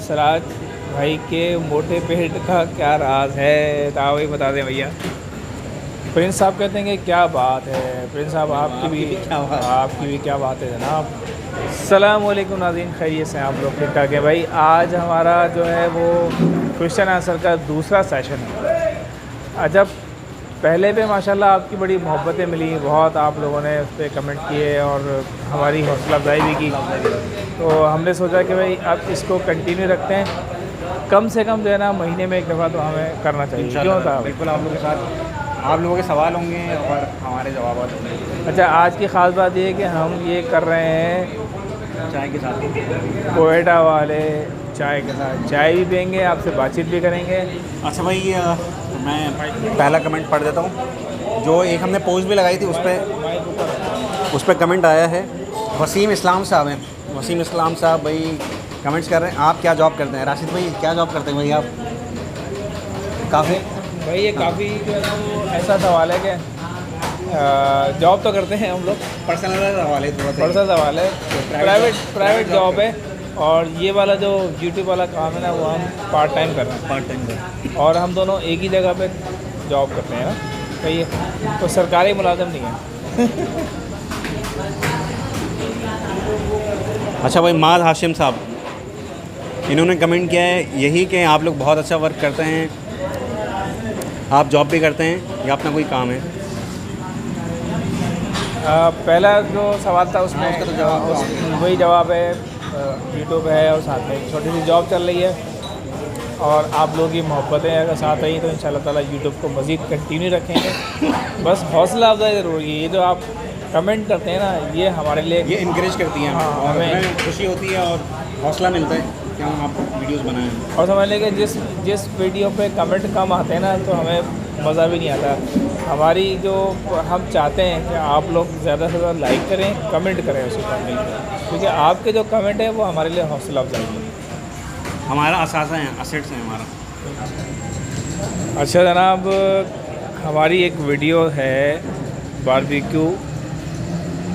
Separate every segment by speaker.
Speaker 1: सराज भाई के मोटे पेट का क्या राज है, तो वही बता दें भैया। प्रिंस साहब कहते हैं कि क्या बात है। प्रिंस साहब आपकी भी क्या बात है जनाब। अस्सलाम वालेकुम नाज़रीन, खैरियत से आप लोग ठीक ठाक है भाई। आज हमारा जो है वो क्वेश्चन आंसर का दूसरा सेशन है। अजब, पहले पे माशाल्लाह आपकी बड़ी मोहब्बतें मिली, बहुत आप लोगों ने उस पर कमेंट किए और हमारी हौसला अफजाई भी की। तो हमने सोचा कि भाई अब इसको कंटिन्यू रखते हैं, कम से कम जो है ना महीने में एक दफ़ा तो हमें करना चाहिए। क्यों था?
Speaker 2: बिल्कुल, आप लोगों के साथ आप लोगों के सवाल होंगे और हमारे जवाब होंगे।
Speaker 1: अच्छा, आज की ख़ास बात ये है कि हम ये कर रहे हैं
Speaker 2: चाय के साथ,
Speaker 1: कोयटा वाले चाय के साथ चाय भी पियेंगे, आपसे बातचीत भी करेंगे।
Speaker 2: अच्छा भाई, मैं पहला कमेंट पढ़ देता हूँ। जो एक हमने पोस्ट भी लगाई थी उस पर कमेंट आया है। वसीम इस्लाम साहब हैं। वसीम इस्लाम साहब भाई कमेंट्स कर रहे हैं, आप क्या जॉब करते हैं? राशिद भाई क्या जॉब करते हैं भाई आप? काफ़ी
Speaker 1: भाई ये काफ़ी जो है ना वो ऐसा सवाल है कि जॉब तो करते हैं हम लोग,
Speaker 2: पर्सनल सवाल है,
Speaker 1: पर्सनल सवाल है, प्राइवेट जॉब है। और ये वाला जो यूट्यूब वाला काम है ना वो हम पार्ट टाइम कर रहे हैं।
Speaker 2: पार्ट टाइम
Speaker 1: और हम दोनों एक ही जगह पे जॉब करते हैं ना, तो ये तो सरकारी मुलाजिम नहीं है।
Speaker 2: अच्छा भाई, माद हाशिम साहब इन्होंने कमेंट किया है यही कि आप लोग बहुत अच्छा वर्क करते हैं, आप जॉब भी करते हैं या अपना कोई काम है?
Speaker 1: पहला जो सवाल था उसमें उसका तो जवाब वही जवाब है, यूट्यूब है और साथ में एक छोटी सी जॉब चल रही है। और आप लोगों की मोहब्बतें अगर साथ आई तो इंशाल्लाह ताला यूट्यूब को मज़ीद कंटिन्यू रखेंगे। बस हौसला अफजाई ज़रूरी है। ये जो आप कमेंट करते हैं ना, ये हमारे लिए
Speaker 2: ये इनकरेज करती हैं,
Speaker 1: हाँ,
Speaker 2: और
Speaker 1: हमें
Speaker 2: हमें खुशी होती है और हौसला मिलता है कि हम आप वीडियोस बनाएं।
Speaker 1: और समझ लें कि जिस वीडियो पे कमेंट कम आते हैं ना तो हमें मज़ा भी नहीं आता। हमारी जो हम चाहते हैं कि आप लोग ज़्यादा से ज़्यादा लाइक करें, कमेंट करें उसी पर मिलकर, क्योंकि आपके जो कमेंट है वो हमारे लिए हौसला अफजाई है,
Speaker 2: हमारा असासा है, असेट्स हैं हमारा।
Speaker 1: अच्छा जनाब, हमारी एक वीडियो है बारबेक्यू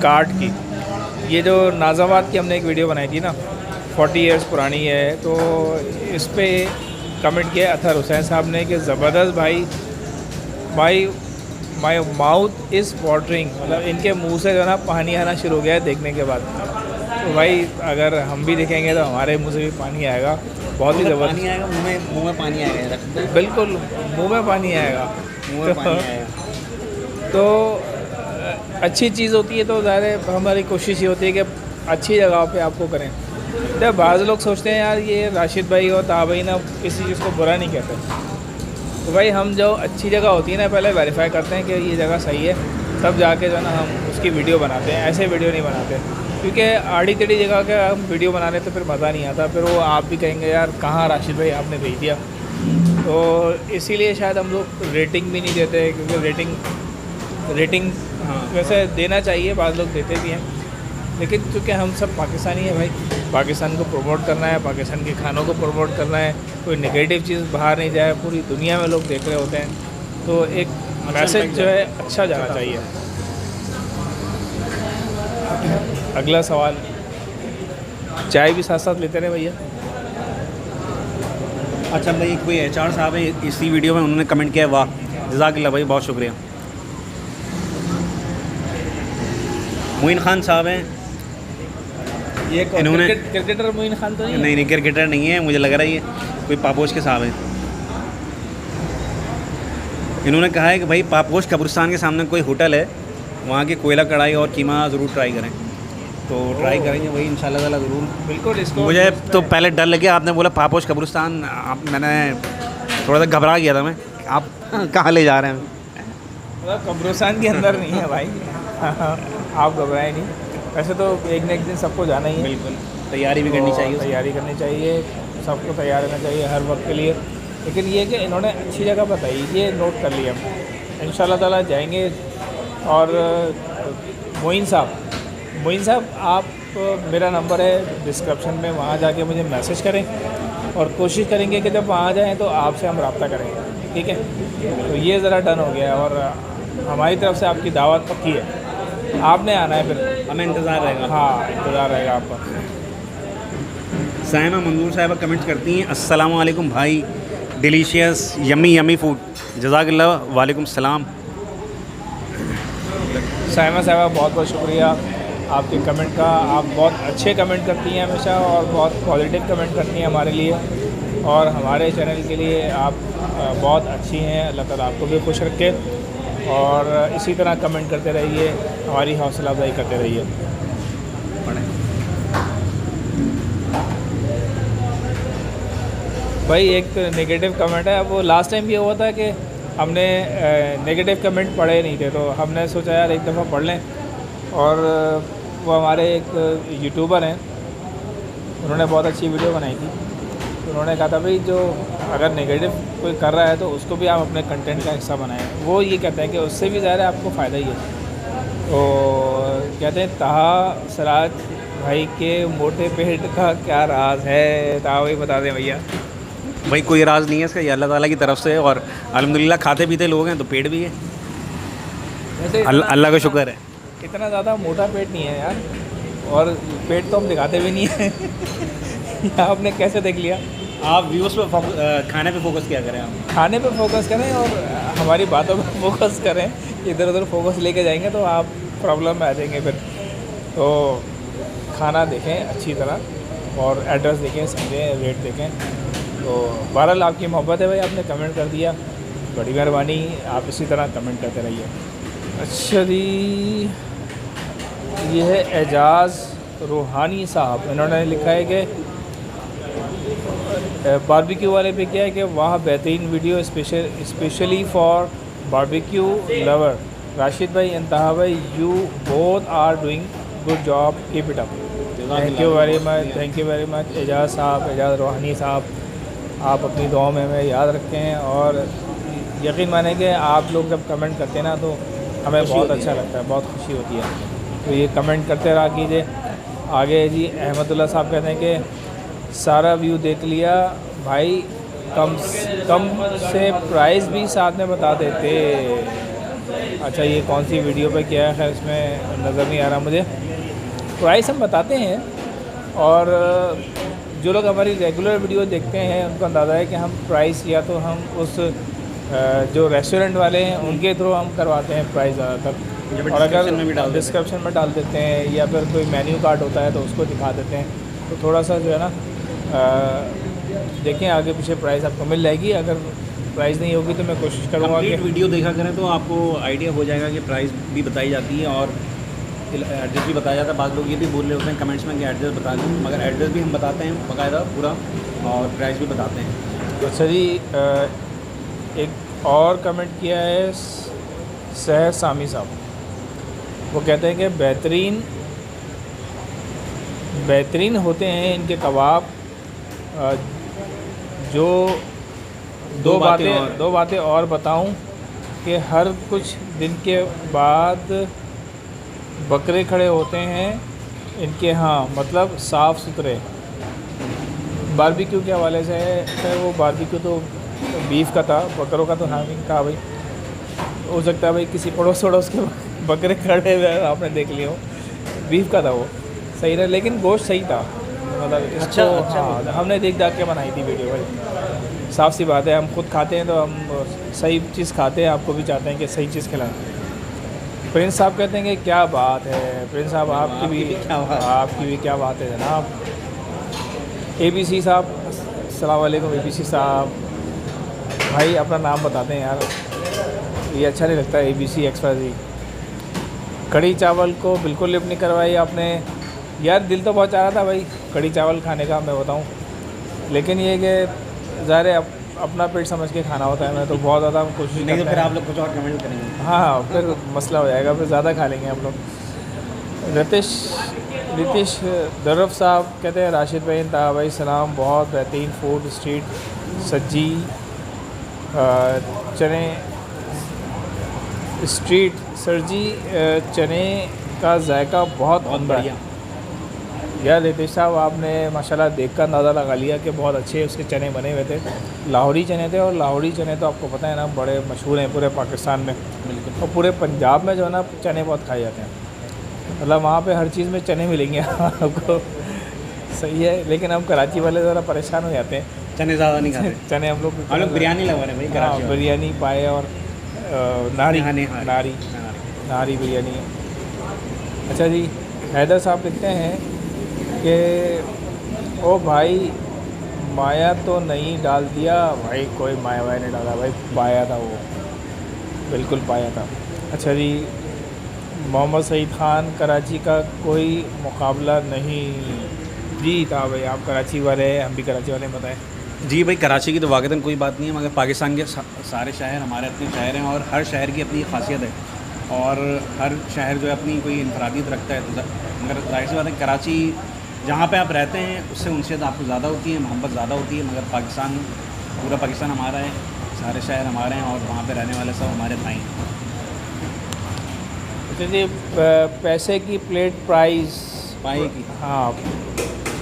Speaker 1: कार्ट की। ये जो नाज़ाबाद की हमने एक वीडियो बनाई थी ना, 40 इयर्स पुरानी है। तो इस पर कमेंट किया अतहर हुसैन साहब ने कि ज़बरदस्त भाई, माई माउथ इज़ वाटरिंग, मतलब इनके मुंह से जो है ना पानी आना शुरू हो गया है देखने के बाद। तो भाई अगर हम भी देखेंगे तो हमारे मुंह से भी पानी आएगा, बहुत ही ज़बरदस्त
Speaker 2: पानी आएगा, मुँह में पानी आएगा।
Speaker 1: बिल्कुल मुंह में पानी आएगा,
Speaker 2: मुँह में पानी आएगा।
Speaker 1: तो अच्छी चीज़ होती है तो ज़्यादा हमारी कोशिश ये होती है कि अच्छी जगह पे आपको करें। जब बाज़ लोग सोचते हैं यार ये राशिद भाई और ता भाई ना किसी चीज़ को बुरा नहीं कहते, तो भाई हम जो अच्छी जगह होती है ना पहले वेरीफाई करते हैं कि ये जगह सही है, तब जाके जो है ना हम उसकी वीडियो बनाते हैं। ऐसे वीडियो नहीं बनाते, क्योंकि आड़ी टेढ़ी जगह का हम वीडियो बनाने तो फिर मज़ा नहीं आता, फिर वो आप भी कहेंगे यार कहाँ राशिद भाई आपने भेज दिया। तो इसीलिए शायद हम लोग रेटिंग भी नहीं देते, क्योंकि रेटिंग वैसे देना चाहिए, बाज़ लोग देते भी हैं, लेकिन क्योंकि हम सब पाकिस्तानी हैं भाई, पाकिस्तान को प्रमोट करना है, पाकिस्तान के खानों को प्रमोट करना है, कोई नेगेटिव चीज़ बाहर नहीं जाए, पूरी दुनिया में लोग देख रहे होते हैं, तो एक मैसेज जो है अच्छा जाना चाहिए। अगला सवाल, चाय भी साथ साथ लेते रहे भैया।
Speaker 2: अच्छा भाई, कोई HR साहब है इसी वीडियो में, उन्होंने कमेंट किया है, वाह जज़ाकल्लाह भाई, बहुत शुक्रिया। मोइन खान साहब हैं,
Speaker 1: ये
Speaker 2: इन्होंने
Speaker 1: क्रिकेटर मोइन खान तो नहीं है?
Speaker 2: नहीं क्रिकेटर नहीं है, मुझे लग रहा है ये कोई पापोश के साहब हैं। इन्होंने कहा है कि भाई पापोश कब्रिस्तान के सामने कोई होटल है, वहाँ की कोयला कढ़ाई और कीमा ज़रूर ट्राई करें। तो ट्राई करेंगे भाई इंशाल्लाह ताला ज़रूर।
Speaker 1: बिल्कुल। इसको
Speaker 2: मुझे तो पहले डर लगे, आपने बोला पापोश कब्रिस्तान, मैंने थोड़ा सा घबरा गया था मैं, आप कहाँ ले जा रहे हैं?
Speaker 1: मतलब कब्रिस्तान के अंदर नहीं है भाई। आप घबराएं नहीं, वैसे तो एक न एक दिन सबको जाना ही है।
Speaker 2: बिल्कुल, तैयारी भी करनी चाहिए,
Speaker 1: तैयारी करनी चाहिए, सबको तैयार रहना चाहिए हर वक्त के लिए। लेकिन ये कि इन्होंने अच्छी जगह बताई, ये नोट कर लिया, इंशाल्लाह ताला जाएंगे। और मोइन साहब आप, मेरा नंबर है डिस्क्रिप्शन में, वहाँ जाके मुझे मैसेज करें और कोशिश करेंगे कि जब वहाँ जाएँ तो आपसे हम रब्ता करेंगे, ठीक है? तो ये ज़रा डन हो गया और हमारी तरफ से आपकी दावत पक्की है, आपने आना है, फिर
Speaker 2: हमें इंतज़ार रहेगा।
Speaker 1: हाँ, इंतज़ार रहेगा आपका।
Speaker 2: साइमा मंजूर साहिबा कमेंट्स करती हैं, अस्सलाम वालेकुम भाई, डिलीशियस यमी यमी फूड, जज़ाकल्लाह, वालेकुम सलाम।
Speaker 1: साइमा साहबा बहुत बहुत शुक्रिया आपके कमेंट का। आप बहुत अच्छे कमेंट करती हैं हमेशा और बहुत पॉजिटिव कमेंट करती हैं हमारे लिए और हमारे चैनल के लिए आप बहुत अच्छी हैं। अल्लाह ताला आपको भी खुश रखे और इसी तरह कमेंट करते रहिए, हमारी हौसला अफजाई करते रहिए। भाई एक नेगेटिव कमेंट है, वो लास्ट टाइम भी हुआ था कि हमने नेगेटिव कमेंट पढ़े नहीं थे, तो हमने सोचा यार एक दफ़ा पढ़ लें। और वो हमारे एक यूट्यूबर हैं, उन्होंने बहुत अच्छी वीडियो बनाई थी। उन्होंने कहा था भाई जो अगर नेगेटिव कोई कर रहा है तो उसको भी आप अपने कंटेंट का हिस्सा बनाएं। वो ये कहते हैं कि उससे भी ज़्यादा आपको फ़ायदा ही है। तो कहते हैं ताहा सराज भाई के मोटे पेट का क्या राज है, ताहा भाई बता दें भैया।
Speaker 2: भाई कोई राज नहीं है इसका, ये अल्लाह ताला की तरफ से, और अल्हम्दुलिल्लाह खाते पीते लोग हैं तो पेट भी है,
Speaker 1: वैसे
Speaker 2: अल्लाह का शुक्र है।
Speaker 1: इतना ज़्यादा मोटा पेट नहीं है यार, और पेट तो हम दिखाते भी नहीं हैं। आपने कैसे देख लिया?
Speaker 2: आप व्यूज़ पे खाने पे फोकस क्या करें, आप
Speaker 1: खाने पे फोकस करें और हमारी बातों पे फोकस करें। इधर उधर फोकस लेके जाएंगे तो आप प्रॉब्लम में आ जाएंगे फिर। तो खाना देखें अच्छी तरह और एड्रेस देखें, समझें, रेट देखें। तो बहरहाल आपकी मोहब्बत है भाई, आपने कमेंट कर दिया, बड़ी मेहरबानी। आप इसी तरह कमेंट करते रहिए। अच्छा जी, ये है एजाज़ रूहानी साहब, इन्होंने लिखा है कि बारबेक्यू वाले पे क्या है कि वहाँ बेहतरीन video specially for barbecue lover. Rashid भाई एंड ताहा भाई, you both are doing good job, keep it up. Thank you very much, thank you very much Ejaz साहब, एजाज़ रूहानी साहब। आप अपनी दुआ में हमें याद रखते हैं और यकीन माने कि आप लोग जब कमेंट करते हैं ना तो हमें बहुत अच्छा लगता है, बहुत खुशी होती है। तो ये कमेंट करते रहा कीजिए। आगे जी अहमदुल्ला साहब कहते हैं कि सारा व्यू देख लिया भाई, कम से प्राइस भी साथ में बता देते। अच्छा ये कौन सी वीडियो पे क्या है, इसमें नज़र नहीं आ रहा मुझे। प्राइस हम बताते हैं और जो लोग हमारी रेगुलर वीडियो देखते हैं उनको अंदाज़ा है कि हम प्राइस या तो हम उस जो रेस्टोरेंट वाले हैं उनके थ्रू हम करवाते हैं प्राइस ज़्यादातर, और अगर डिस्क्रिप्शन में डाल देते हैं या फिर कोई मेन्यू कार्ड होता है तो उसको दिखा देते हैं। तो थोड़ा सा जो है ना देखें आगे पीछे प्राइस आपको मिल जाएगी। अगर प्राइस नहीं होगी तो मैं कोशिश करूँगा कि
Speaker 2: वीडियो देखा करें तो आपको आइडिया हो जाएगा कि प्राइस भी बताई जाती है और एड्रेस भी बताया जाता है। बाद लोग ये भी बोल रहे होते हैं कमेंट्स में कि एड्रेस बता दें, मगर एड्रेस भी हम बताते हैं बाकायदा पूरा, और प्राइस भी बताते हैं।
Speaker 1: अच्छा जी, एक और कमेंट किया है सहर सामी साहब, वो कहते हैं कि बेहतरीन होते हैं इनके कबाब। जो दो बातें और बताऊं कि हर कुछ दिन के बाद बकरे खड़े होते हैं इनके, हाँ मतलब साफ़ सुथरे। बारबेक्यू के हवाले से है, वो बारबेक्यू तो बीफ का था, बकरों का तो नहीं कहा भाई। हो सकता है भाई किसी पड़ोस के बकरे खड़े हुए आपने देख लिया हो, बीफ का था वो, सही रहा, लेकिन गोश्त सही था, मतलब इसको हाँ हमने देख के बनाई थी वीडियो भाई। साफ़ सी बात है, हम खुद खाते हैं तो हम सही चीज़ खाते हैं, आपको भी चाहते हैं कि सही चीज़ खिलाएं। प्रिंस साहब कहते हैं कि क्या बात है, प्रिंस साहब आपकी भी क्या बात है जनाब। ABC साहब, अस्सलाम वालेकुम ABC साहब, भाई अपना नाम बताते हैं यार, ये अच्छा नहीं लगता ABC XYZ। कढ़ी चावल को बिल्कुल लिप नहीं करवाई आपने यार, दिल तो बहुत चाह रहा था भाई कढ़ी चावल खाने का, मैं बताऊं, लेकिन ये कि ज़ाहिर है अपना पेट समझ के खाना होता है। मैं तो बहुत ज़्यादा कोशिश
Speaker 2: नहीं तो फिर आप लोग कुछ और कमेंट करेंगे।
Speaker 1: हाँ फिर मसला हो जाएगा, फिर ज़्यादा खा लेंगे हम लोग। रितेश दरफ साहब कहते हैं राशिद भाई ताहा भाई सलाम, बहुत बेहतरीन फूड स्ट्रीट सज्जी चने स्ट्रीट सरजी चने का जायका बहुत बढ़िया। यार रितेश साहब आपने माशाल्लाह देखकर अंदाज़ा लगा लिया कि बहुत अच्छे उसके चने बने हुए थे। लाहौरी चने थे, और लाहौरी चने तो आपको पता है ना बड़े मशहूर हैं पूरे पाकिस्तान में, बिल्कुल, और पूरे पंजाब में जो है ना चने बहुत खाए जाते हैं, मतलब वहाँ पे हर चीज़ में चने मिलेंगे आपको। सही है, लेकिन हम कराची वाले ज़रा परेशान हो जाते हैं।
Speaker 2: चने ज़्यादा नहीं खाते।
Speaker 1: चने हम लोग
Speaker 2: बिरयानी लगा रहे हैं भाई
Speaker 1: हाँ,
Speaker 2: कराची वाले।
Speaker 1: बिरयानी पाए और नारी
Speaker 2: निहारी।
Speaker 1: नारी नारी बिरयानी है। अच्छा जी, हैदर साहब लिखते हैं कि ओ भाई माया तो नहीं डाल दिया भाई, कोई माया वाया नहीं डाला भाई, पाया था वो, बिल्कुल पाया था। अच्छा जी, मोहम्मद सईद ख़ान कराची का कोई मुकाबला नहीं। जी था भाई, आप कराची वाले हैं, हम भी कराची वाले हैं, बताएं।
Speaker 2: जी भाई, कराची की तो वाक़तन कोई बात नहीं है, मगर पाकिस्तान के सारे शहर हमारे अपने शहर हैं और हर शहर की अपनी खासियत है और हर शहर जो है अपनी कोई इनफरादियत रखता है। तो मगर जाहिर सी बात है, कराची जहाँ पे आप रहते हैं उससे उनसे आपको ज़्यादा होती है, मोहब्बत ज़्यादा होती है। मगर पाकिस्तान, पूरा पाकिस्तान हमारा है, सारे शहर हमारे हैं और वहाँ पे रहने वाले सब हमारे भाई हैं।
Speaker 1: अच्छा जी, पैसे की प्लेट प्राइस
Speaker 2: पाए की,
Speaker 1: हाँ,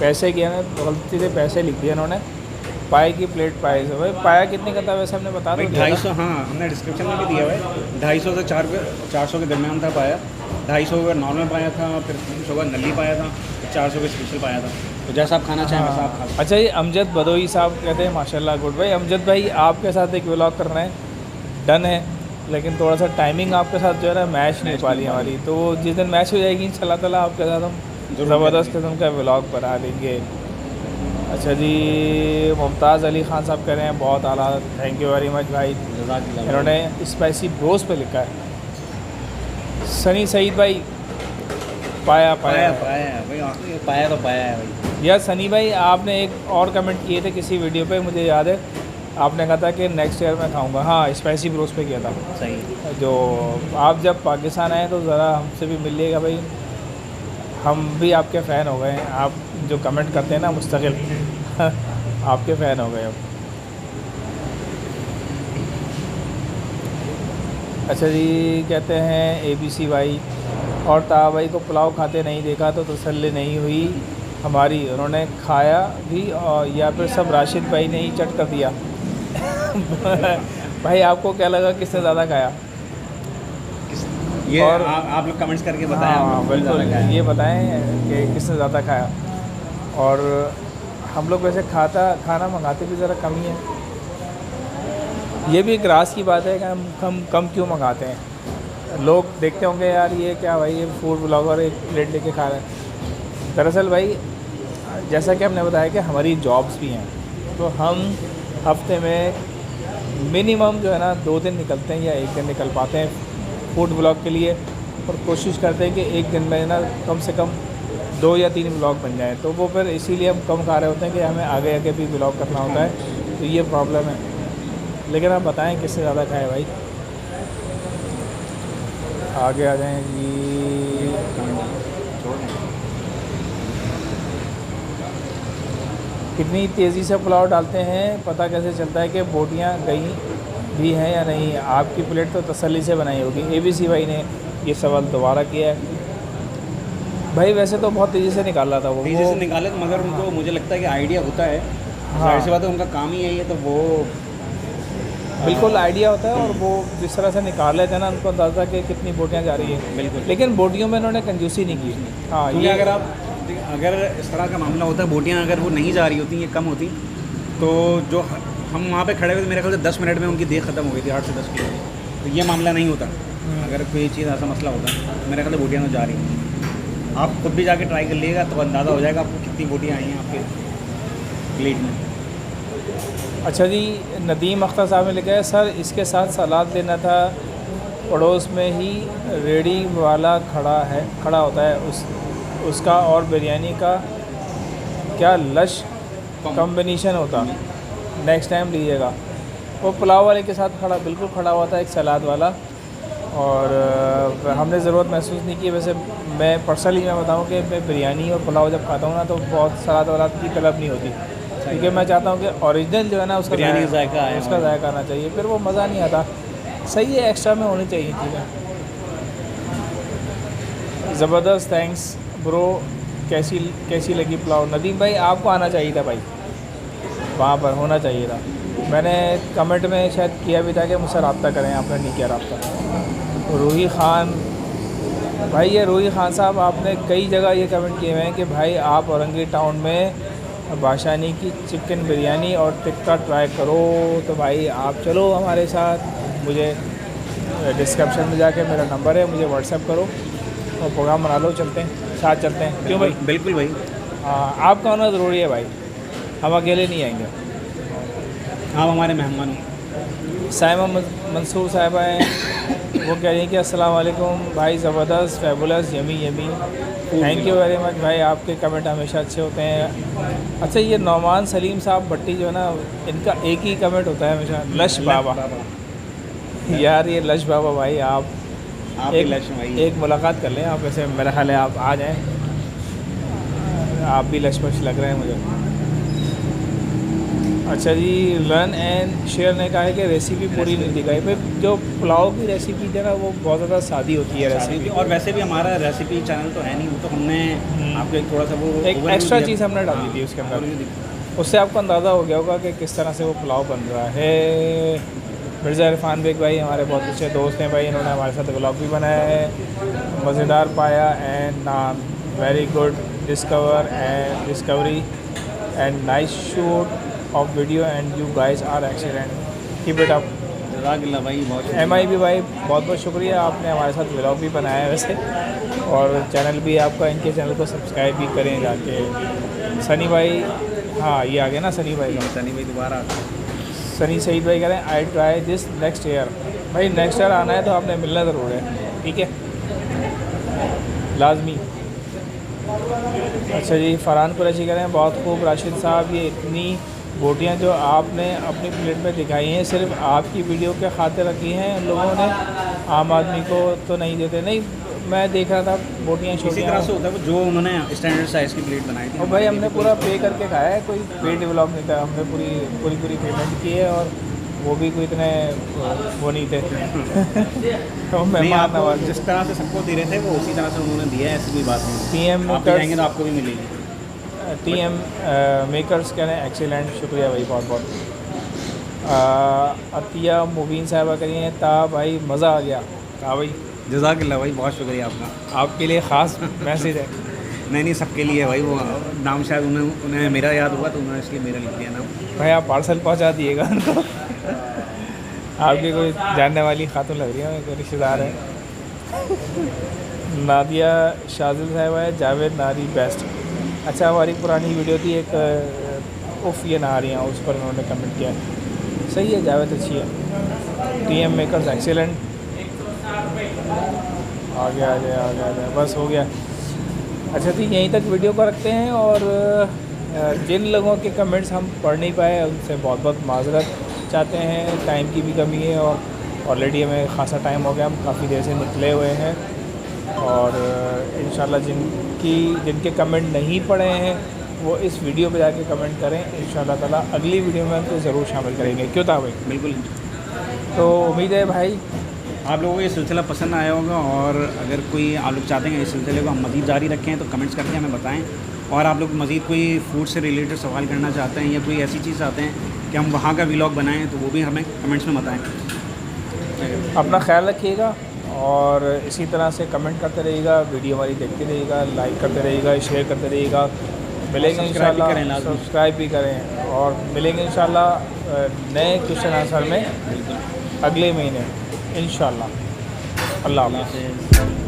Speaker 1: पैसे की है ना, गलती से पैसे लिख दिया इन्होंने, पाए की प्लेट प्राइस है भाई। पाया कितने का था वैसे, हमने बता
Speaker 2: भाई
Speaker 1: दो।
Speaker 2: 250, हाँ हमने डिस्क्रिप्शन में भी दिया हुआ है। 250 से 400 के दरमियान था पाया। 250 का नॉर्मल पाया था, फिर 300 का नली पाया था, फिर 400 का स्पेशल पाया था। तो जैसा आप खाना चाहें वैसा आप खा सकते
Speaker 1: अच्छा जी, अमजद बदोई साहब कहते हैं माशाल्लाह गुड। भाई अमजद भाई, आपके साथ एक व्लॉग कर रहे हैं, डन है, लेकिन थोड़ा सा टाइमिंग आपके साथ जो है ना मैच नहीं पा रही हमारी। तो जिस दिन मैच हो जाएगी इंशाल्लाह ताला आपके साथ हम ज़बरदस्त किस्म का व्लॉग बना लेंगे। अच्छा जी, मुमताज़ अली ख़ान साहब कह रहे हैं बहुत आला, थैंक यू वेरी मच भाई।
Speaker 2: हैं।
Speaker 1: इन्होंने स्पाइसी ब्रोस पे लिखा है। सनी सईद भाई, पाया
Speaker 2: पाया
Speaker 1: पाया
Speaker 2: पाया भाई, पाया तो पाया है भाई।
Speaker 1: यार सनी भाई, आपने एक और कमेंट किए थे किसी वीडियो पे, मुझे याद है, आपने कहा था कि नेक्स्ट ईयर मैं खाऊंगा। हाँ, स्पाइसी ब्रोस पे किया था।
Speaker 2: सही।
Speaker 1: जो आप जब पाकिस्तान आए तो ज़रा हमसे भी मिलिएगा भाई, हम भी आपके फ़ैन हो गए हैं। आप जो कमेंट करते हैं ना मुस्तकिल आपके फ़ैन हो गए अब। अच्छा जी, कहते हैं ABC भाई, और ताहा भाई को पुलाव खाते नहीं देखा तो तसल्ली नहीं हुई हमारी, उन्होंने खाया भी और या फिर सब राशिद भाई ने ही चट कर दिया। भाई आपको क्या लगा, किसने ज़्यादा खाया?
Speaker 2: ये
Speaker 1: और
Speaker 2: आप लोग कमेंट्स करके बताएं।
Speaker 1: हाँ बिल्कुल, ये बताएं कि किसने ज़्यादा खाया। और हम लोग वैसे खाना मंगाते भी ज़रा कम ही है। ये भी एक राज की बात है कि हम कम क्यों मंगाते हैं। लोग देखते होंगे यार ये क्या भाई, ये फूड ब्लॉगर एक प्लेट लेके खा रहे हैं। दरअसल भाई, जैसा कि हमने बताया कि हमारी जॉब्स भी हैं, तो हम हफ्ते में मिनिमम जो है ना 2 दिन निकलते हैं या 1 दिन निकल पाते हैं फूड ब्लॉग के लिए, और कोशिश करते हैं कि एक दिन में ना कम से कम 2 या 3 ब्लॉग बन जाए। तो वो फिर इसीलिए हम कम खा रहे होते हैं कि हमें आगे आगे भी ब्लॉग करना होता है, तो ये प्रॉब्लम है। लेकिन आप बताएं किससे ज़्यादा खाए भाई, आगे आ जाएँ जी। कितनी तेज़ी से पुलाव डालते हैं, पता कैसे चलता है कि बोटियां गई भी हैं या नहीं? आपकी प्लेट तो तसल्ली से बनाई होगी। ABC भाई ने ये सवाल दोबारा किया है। भाई वैसे तो बहुत तेज़ी से निकाला था वो
Speaker 2: तेज़ी से निकाले, मगर उनको मुझे लगता है कि आइडिया होता है।
Speaker 1: हाँ।
Speaker 2: जाहिर सी बात है, उनका काम ही यही है, तो वो
Speaker 1: बिल्कुल आइडिया होता है। और वो जिस तरह से निकाल लेते हैं ना, उनको अंदाज़ा कि कितनी बोटियाँ जा रही हैं।
Speaker 2: बिल्कुल।
Speaker 1: लेकिन बोटियों में इन्होंने कंजूसी नहीं की। हाँ,
Speaker 2: क्योंकि
Speaker 1: ये
Speaker 2: अगर इस तरह का मामला होता है, बोटियाँ अगर वो नहीं जा रही होती, ये कम होती, तो जो हम वहाँ पे खड़े हुए थे, मेरे ख्याल से 10 मिनट में उनकी देर ख़त्म हो गई थी, 8 से 10 किलो। तो ये मामला नहीं होता। अगर कोई चीज़ ऐसा मसला होता है, मेरे ख्याल से बोटियाँ तो जा रही हैं। आप खुद भी जाके ट्राई कर लीजिएगा तो अंदाज़ा हो जाएगा आपको कितनी बोटियाँ आई हैं आपके प्लेट में।
Speaker 1: अच्छा जी, नदीम अख्तर साहब ने लिखा है, सर इसके साथ सलाद लेना था, पड़ोस में ही रेडी वाला खड़ा होता है, उसका और बिरयानी का क्या लश कॉम्बिनेशन होता, नेक्स्ट टाइम लीजिएगा। वो पुलाव वाले के साथ बिल्कुल खड़ा हुआ था, एक सलाद वाला, और हमने ज़रूरत महसूस नहीं की। वैसे मैं पर्सनली बताऊं कि मैं बिरयानी और पुलाव जब खाता हूँ ना, तो बहुत सलाद वालाद की तलब नहीं होती, क्योंकि मैं चाहता हूँ कि ओरिजिनल जो है ना उसका
Speaker 2: बिरयानी का जायका आए,
Speaker 1: उसका जायका आना चाहिए, फिर वो मज़ा नहीं आता। सही है, एक्स्ट्रा में होनी चाहिए चीज़ें। ज़बरदस्त, थैंक्स ब्रो। कैसी लगी पुलाव? नदीम भाई आपको आना चाहिए था भाई, वहाँ पर होना चाहिए था। मैंने कमेंट में शायद किया भी था कि मुझसे रब्ता करें, आपने नहीं किया रब्ता। रूही ख़ान भाई ये रूही खान साहब, आपने कई जगह ये कमेंट किए हुए हैं कि भाई आप औरंगी टाउन में बाशानी की चिकन बिरयानी और टिक्का ट्राई करो। तो भाई आप चलो हमारे साथ, मुझे डिस्क्रिप्शन में जाके मेरा नंबर है, मुझे व्हाट्सएप करो और प्रोग्राम बना लो, चलते हैं साथ चलते हैं। क्यों भाई?
Speaker 2: बिल्कुल भाई,
Speaker 1: हाँ, आपका होना ज़रूरी है भाई, हम अकेले नहीं आएंगे।
Speaker 2: आप हमारे मेहमान हो।
Speaker 1: साइमा मंसूर साहिबा हैं, वो कह रही हैं कि अस्सलाम वालेकुम भाई, ज़बरदस्त, fabulous, yummy yummy, thank you very much भाई, आपके कमेंट हमेशा अच्छे होते हैं। अच्छा, ये नौमान सलीम साहब भट्टी जो है ना, इनका एक ही कमेंट होता है हमेशा, लश बाबा। यार ये लश बाबा भाई, आप एक मुलाकात कर लें आप, ऐसे मेरा ख्याल है आप आ जाएँ, आप भी लश लग रहे हैं मुझे। अच्छा जी, रन एंड शेयर ने कहा है कि रेसिपी पूरी नहीं दिखाई भाई। जो पुलाव की रेसिपी है ना, वो बहुत ज़्यादा सादी होती है रेसिपी,
Speaker 2: और वैसे भी हमारा रेसिपी चैनल तो है नहीं, वो तो हमने आपको एक थोड़ा सा वो
Speaker 1: एक एक्स्ट्रा चीज़ हमने डाली थी उसके अंदर, उससे आपको अंदाज़ा हो गया होगा कि किस तरह से वो पुलाव बन रहा है। मिर्ज़ा इरफान बेग भाई हमारे बहुत अच्छे दोस्त हैं भाई, इन्होंने हमारे साथ व्लॉग भी बनाया है, मज़ेदार पाया and naan, very good discovery and nice shoot of video and you guys are excellent, keep it up.
Speaker 2: जज़ाकल्लाह भाई, बहुत
Speaker 1: MIB भाई बहुत बहुत शुक्रिया, आपने हमारे साथ व्लॉग भी बनाया है वैसे, और चैनल भी आपका, इनके चैनल को सब्सक्राइब भी करें जाके। सनी भाई, हाँ ये आ गया ना सनी भाई का,
Speaker 2: सनी भाई दोबारा
Speaker 1: सनी सईद भाई कह रहे हैं I try this next year. भाई नेक्स्ट ईयर आना है तो आपने मिलना ज़रूर है, ठीक है, लाजमी। अच्छा जी, फरहान कुरैशी कह रहे हैं बहुत खूब राशिद साहब, ये इतनी बोटियाँ जो आपने अपनी प्लेट में दिखाई हैं सिर्फ आपकी वीडियो के खातिर रखी हैं, उन लोगों ने आम आदमी को तो नहीं देते। नहीं, मैं देख रहा था बोटियाँ
Speaker 2: इसी तरह से होता है, जो उन्होंने स्टैंडर्ड साइज़ की प्लेट बनाई थी।
Speaker 1: और भाई हमने पूरा पे करके खाया है, कोई पेड डेवलप नहीं था, हमने पूरी पेमेंट की है, और वो भी कोई इतने वो नहीं थे तो मेहमान नवाज
Speaker 2: जिस तरह से सबको दे रहे थे वो उसी तरह से उन्होंने दिया है, ऐसी कोई बात नहीं।
Speaker 1: PM
Speaker 2: आप जाएंगे तो आपको भी मिलेगी।
Speaker 1: TM मेकर्स कह रहे हैं एक्सीलेंट, शुक्रिया भाई बहुत बहुत। अतिया मुबीन साहिबा कह रही हैं ता भाई मज़ा आ गया। हाँ भाई,
Speaker 2: जज़ाकल्लाह भाई, बहुत शुक्रिया आपका।
Speaker 1: आपके लिए ख़ास मैसेज है।
Speaker 2: नहीं सबके लिए भाई, वो नाम शायद उन्हें मेरा याद हुआ तो उन्होंने इसलिए मेरा लिख दिया नाम।
Speaker 1: भाई आप पार्सल पहुंचा दिएगा उनको आपकी कोई जानने वाली खातून लग रही है, कोई रिश्तेदार है। नादिया शाजिल साहिबा है, जावेद नारी बेस्ट। अच्छा, हमारी पुरानी वीडियो थी एक उफ़ ये नहारियाँ, उस पर उन्होंने कमेंट किया, सही है जावेद, अच्छी है। TM मेकर्स एक्सीलेंट, आ गया, बस हो गया। अच्छा तो यहीं तक वीडियो को रखते हैं, और जिन लोगों के कमेंट्स हम पढ़ नहीं पाए उनसे बहुत बहुत माज़रत चाहते हैं, टाइम की भी कमी है, और ऑलरेडी हमें ख़ासा टाइम हो गया, हम काफ़ी देर से निकले हुए हैं, और इंशाल्लाह जिनके कमेंट नहीं पढ़े हैं वो इस वीडियो पे जाके कमेंट करें, इंशाल्लाह ताला अगली वीडियो में उनको ज़रूर शामिल करेंगे। क्यों था भाई?
Speaker 2: बिल्कुल।
Speaker 1: तो उम्मीद है भाई
Speaker 2: आप लोगों को ये सिलसिला पसंद आया होगा, और अगर कोई आप लोग चाहते हैं इस सिलसिले को हम मज़ीद जारी रखें तो कमेंट्स करके हमें बताएं, और आप लोग मज़ीद कोई फूड से रिलेटेड सवाल करना चाहते हैं या कोई ऐसी चीज़ चाहते हैं कि हम वहाँ का व्लॉग बनाएं तो वो भी हमें कमेंट्स में बताएं।
Speaker 1: अपना ख्याल रखिएगा, और इसी तरह से कमेंट करते रहिएगा, वीडियो हमारी देखते रहिएगा, लाइक करते रहिएगा, शेयर करते रहिएगा। मिलेंगे इंशाल्लाह, सब्सक्राइब भी करें, और मिलेंगे इंशाल्लाह नए क्वेश्चन आंसर में अगले महीने इंशाल्लाह। अल्लाह हाफ़िज़।